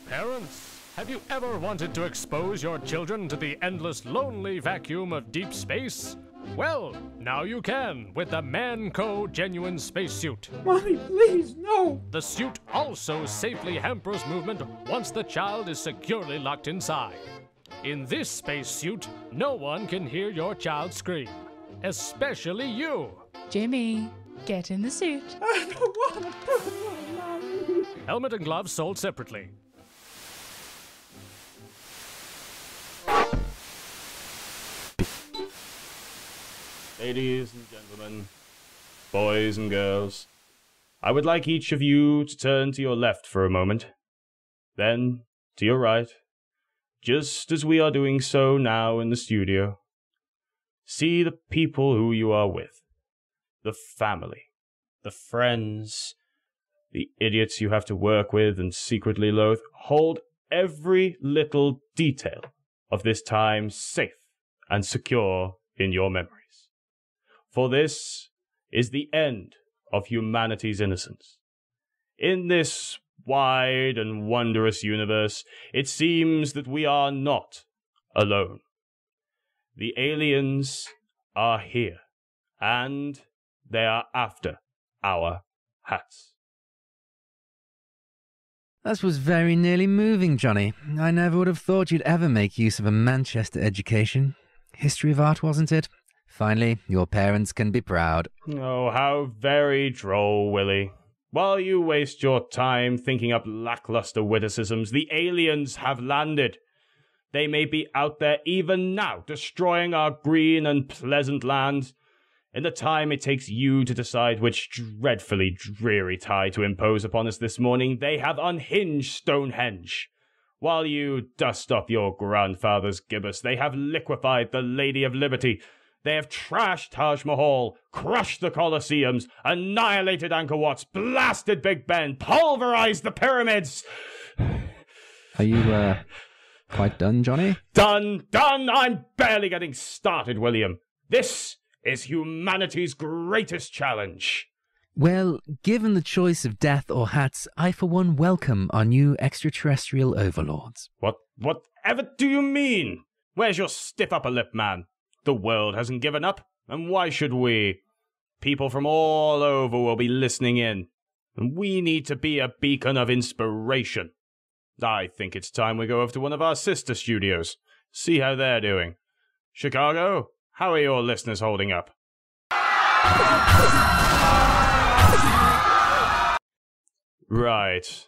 Parents, have you ever wanted to expose your children to the endless lonely vacuum of deep space? Well, now you can with the Manco Genuine Spacesuit. Mommy, please, no! The suit also safely hampers movement once the child is securely locked inside. In this spacesuit, no one can hear your child scream, especially you. Jimmy, get in the suit. I don't want to put it on, Mommy. Helmet and gloves sold separately. Ladies and gentlemen, boys and girls, I would like each of you to turn to your left for a moment, then to your right, just as we are doing so now in the studio. See the people who you are with, the family, the friends, the idiots you have to work with and secretly loathe. Hold every little detail of this time safe and secure in your memories. For this is the end of humanity's innocence. In this wide and wondrous universe, it seems that we are not alone. The aliens are here, and they are after our hats. That was very nearly moving, Jonny. I never would have thought you'd ever make use of a Manchester education. History of art, wasn't it? Finally, your parents can be proud. Oh, how very droll, Willie. While you waste your time thinking up lackluster witticisms, the aliens have landed. They may be out there even now, destroying our green and pleasant land. In the time it takes you to decide which dreadfully dreary tie to impose upon us this morning, they have unhinged Stonehenge. While you dust off your grandfather's gibbous, they have liquefied the Lady of Liberty. They have trashed Taj Mahal, crushed the Colosseums, annihilated Angkor Wat, blasted Big Ben, pulverized the pyramids. Are you, quite done, Jonny? Done! I'm barely getting started, William. This is humanity's greatest challenge. Well, given the choice of death or hats, I for one welcome our new extraterrestrial overlords. Whatever do you mean? Where's your stiff upper lip, man? The world hasn't given up, and why should we? People from all over will be listening in, and we need to be a beacon of inspiration. I think it's time we go over to one of our sister studios, see how they're doing. Chicago, how are your listeners holding up? Right,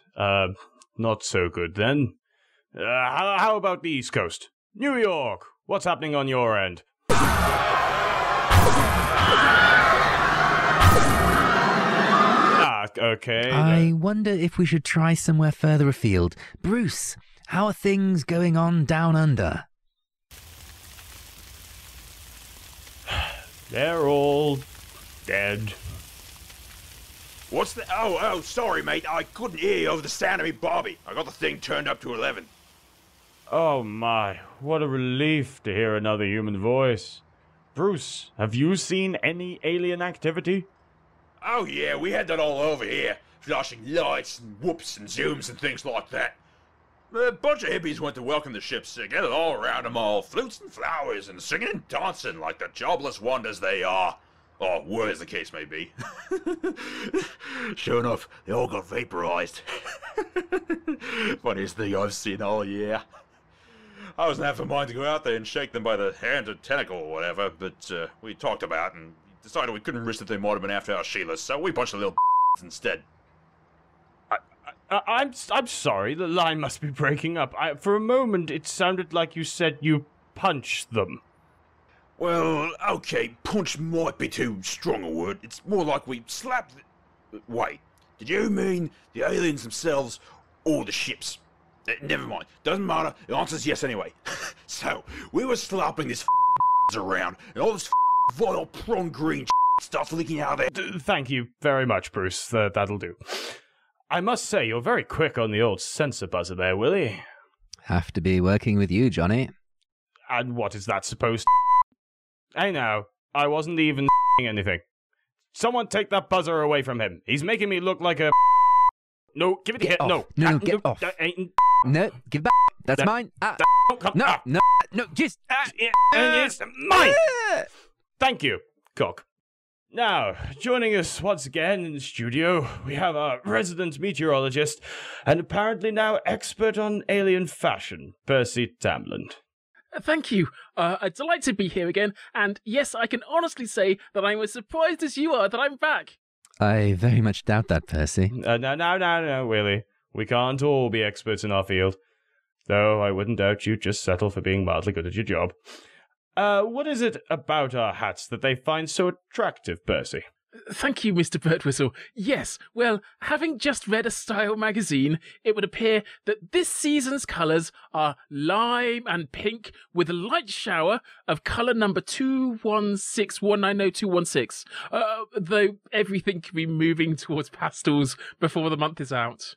not so good then. How about the East Coast? New York, what's happening on your end? Okay. I wonder if we should try somewhere further afield. Bruce, how are things going on down under? They're all dead. What's the... Oh, sorry, mate. I couldn't hear you over the sound of me Bobby. I got the thing turned up to 11. Oh my, what a relief to hear another human voice. Bruce, have you seen any alien activity? Oh yeah, we had that all over here. Flashing lights and whoops and zooms and things like that. A bunch of hippies went to welcome the ships, gathered all around them all, flutes and flowers and singing and dancing like the jobless wonders they are. Or were, as the case may be. Sure enough, they all got vaporized. Funniest thing I've seen all year. I was half a mind to go out there and shake them by the hand or tentacle or whatever, but we talked about and decided we couldn't risk that they might have been after our Sheila, so we punched the little instead. I'm sorry, the line must be breaking up. For a moment, it sounded like you said you punched them. Well, okay, punch might be too strong a word. It's more like we slapped... Wait, did you mean the aliens themselves or the ships? Never mind, doesn't matter, the answer's yes anyway. So, we were slapping this around, and all this vile prawn green starts leaking out of there. Thank you very much, Bruce. That'll do. I must say, you're very quick on the old sensor buzzer there, Willie. Have to be working with you, Jonny. And what is that supposed to... Hey now, I wasn't even anything. Someone take that buzzer away from him. He's making me look like a... No, give it Get here. off. No. No, get off. That ain't... No, give it back. That's mine. Don't come... No, just... It's mine! Thank you, Cock. Now, joining us once again in the studio, we have our resident meteorologist and apparently now expert on alien fashion, Percy Tamland. Thank you. A delight to be here again, and yes, I can honestly say that I'm as surprised as you are that I'm back. I very much doubt that, Percy. No, Willie. We can't all be experts in our field. Though I wouldn't doubt you'd just settle for being mildly good at your job. What is it about our hats that they find so attractive, Percy? Thank you, Mr. Birtwistle. Yes, well, having just read a style magazine, it would appear that this season's colours are lime and pink with a light shower of colour number 216190216. Though everything could be moving towards pastels before the month is out.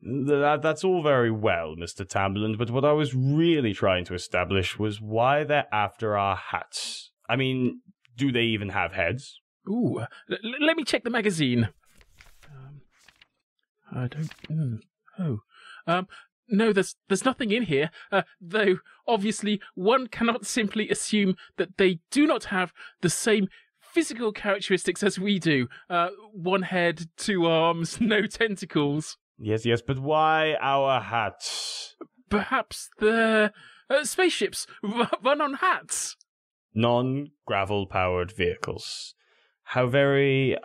That's all very well, Mr. Tamland, but what I was really trying to establish was why they're after our hats. I mean, do they even have heads? Ooh, let me check the magazine. I don't... no, there's nothing in here, though obviously one cannot simply assume that they do not have the same physical characteristics as we do. One head, 2 arms, no tentacles. Yes, but why our hats? Perhaps they're spaceships run on hats. Non-gravel-powered vehicles. How very,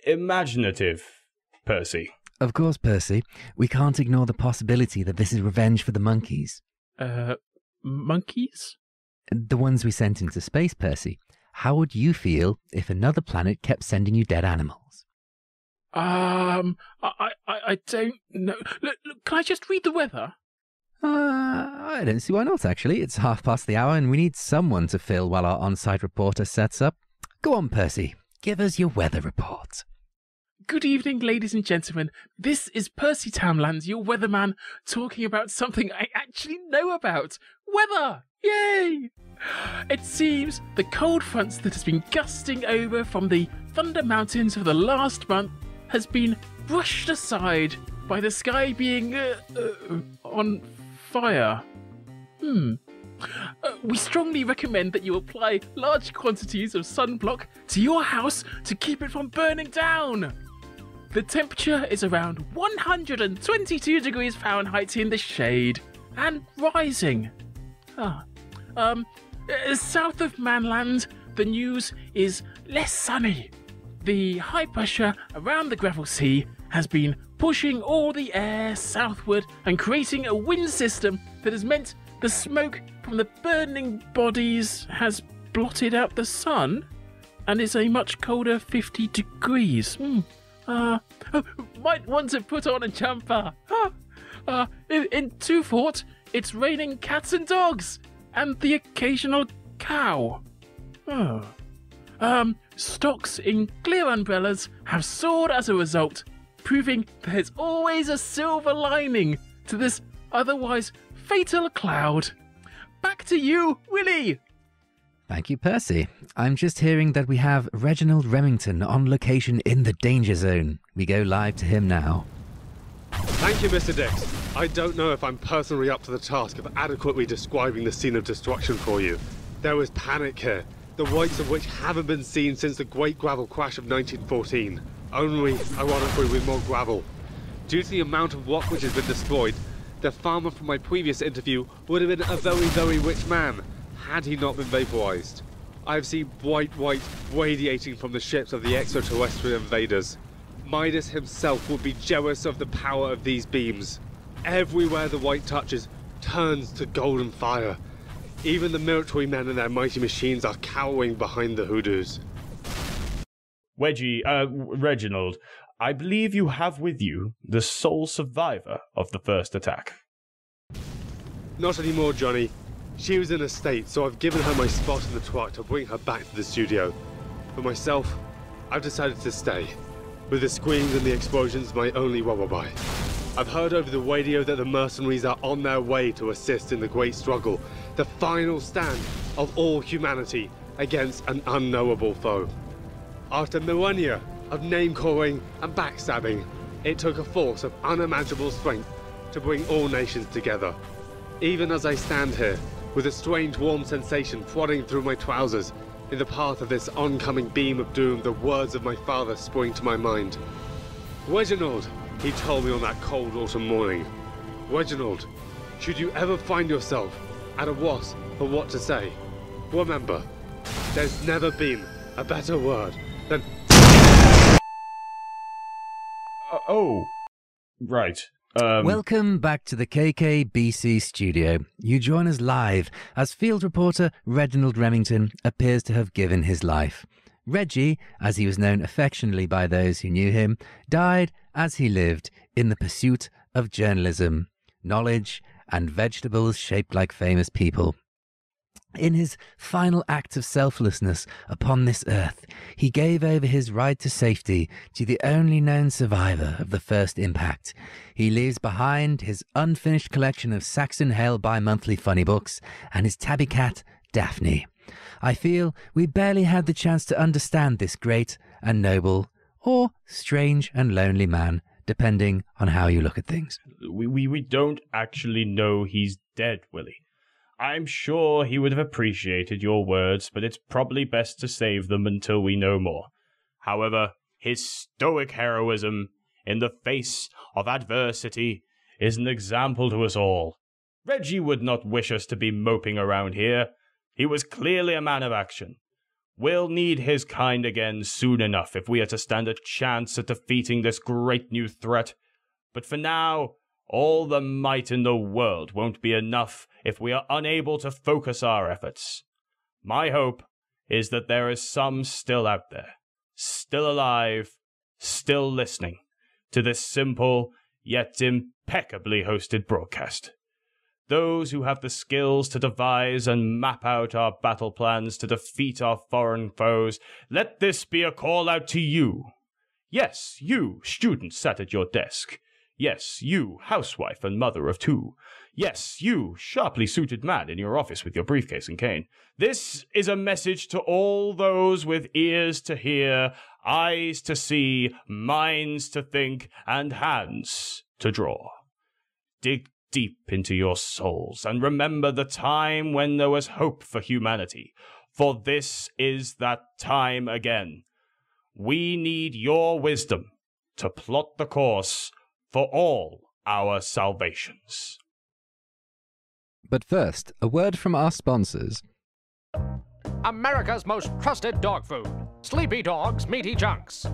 imaginative, Percy. Of course, Percy. We can't ignore the possibility that this is revenge for the monkeys. Monkeys? The ones we sent into space, Percy. How would you feel if another planet kept sending you dead animals? I don't know. Look, can I just read the weather? I don't see why not, actually. It's 1:30, and we need someone to fill while our on-site reporter sets up. Go on, Percy. Give us your weather report. Good evening, ladies and gentlemen. This is Percy Tamland, your weatherman, talking about something I actually know about. Weather! Yay! It seems the cold fronts that has been gusting over from the Thunder Mountains for the last month has been brushed aside by the sky being on fire. We strongly recommend that you apply large quantities of sunblock to your house to keep it from burning down. The temperature is around 122 degrees Fahrenheit in the shade and rising. South of Manland, the news is less sunny. The high pressure around the gravel sea has been pushing all the air southward and creating a wind system that has meant the smoke from the burning bodies has blotted out the sun and is a much colder 50 degrees. Might want to put on a jumper. In Twofold, it's raining cats and dogs and the occasional cow. Stocks in clear umbrellas have soared as a result, proving there's always a silver lining to this otherwise fatal cloud. Back to you, Willie! Thank you, Percy. I'm just hearing that we have Reginald Remmington on location in the danger zone. We go live to him now. Thank you, Mr. Dix. I don't know if I'm personally up to the task of adequately describing the scene of destruction for you. There was panic here, the whites of which haven't been seen since the Great Gravel Crash of 1914. Only, ironically, with more gravel. Due to the amount of rock which has been destroyed, the farmer from my previous interview would have been a very, very rich man, had he not been vaporized. I have seen bright white radiating from the ships of the extraterrestrial invaders. Midas himself would be jealous of the power of these beams. Everywhere the white touches turns to golden fire. Even the military men and their mighty machines are cowering behind the hoodoos. Reginald, I believe you have with you the sole survivor of the first attack. Not anymore, Jonny. She was in a state, so I've given her my spot in the truck to bring her back to the studio. For myself, I've decided to stay, with the screams and the explosions my only lullaby. I've heard over the radio that the mercenaries are on their way to assist in the great struggle, the final stand of all humanity against an unknowable foe. After millennia of name-calling and backstabbing, It took a force of unimaginable strength to bring all nations together. Even as I stand here, with a strange warm sensation prodding through my trousers, in the path of this oncoming beam of doom, the words of my father spring to my mind. Reginald, he told me on that cold autumn morning. Reginald, should you ever find yourself at a loss for what to say, remember, there's never been a better word than... Oh, right. Welcome back to the KKBC studio. You join us live as field reporter Reginald Remmington appears to have given his life. Reggie, as he was known affectionately by those who knew him, died as he lived in the pursuit of journalism, knowledge, and vegetables shaped like famous people. In his final act of selflessness upon this earth, he gave over his ride to safety to the only known survivor of the first impact. He leaves behind his unfinished collection of Saxon Hale bi-monthly funny books and his tabby cat, Daphne. I feel we barely had the chance to understand this great and noble, or strange and lonely man, depending on how you look at things. We don't actually know he's dead, Willie. I'm sure he would have appreciated your words, but it's probably best to save them until we know more. However, his stoic heroism in the face of adversity is an example to us all. Reggie would not wish us to be moping around here. He was clearly a man of action. We'll need his kind again soon enough if we are to stand a chance at defeating this great new threat. But for now, all the might in the world won't be enough if we are unable to focus our efforts. My hope is that there is some still out there, still alive, still listening to this simple yet impeccably hosted broadcast. Those who have the skills to devise and map out our battle plans to defeat our foreign foes, let this be a call out to you. Yes, you, student sat at your desk. Yes, you, housewife and mother of two. Yes, you, sharply suited man in your office with your briefcase and cane. This is a message to all those with ears to hear, eyes to see, minds to think, and hands to draw. Dig deep into your souls and remember the time when there was hope for humanity, for this is that time again. We need your wisdom to plot the course for all our salvations. But first, a word from our sponsors. America's most trusted dog food, Sleepy Dogs Meaty Chunks.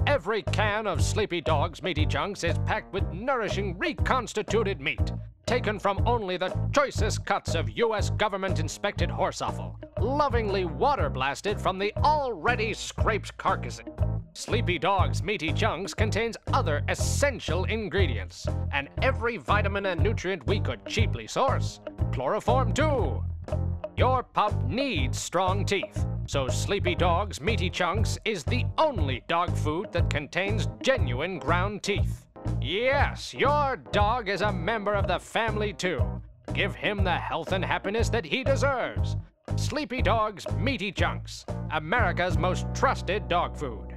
Every can of Sleepy Dogs Meaty Chunks is packed with nourishing reconstituted meat, taken from only the choicest cuts of U.S. government-inspected horse offal, lovingly water-blasted from the already scraped carcasses. Sleepy Dogs Meaty Chunks contains other essential ingredients, and every vitamin and nutrient we could cheaply source. Chloroform too. Your pup needs strong teeth, so Sleepy Dogs Meaty Chunks is the only dog food that contains genuine ground teeth. Yes, your dog is a member of the family too. Give him the health and happiness that he deserves. Sleepy Dogs Meaty Chunks, America's most trusted dog food.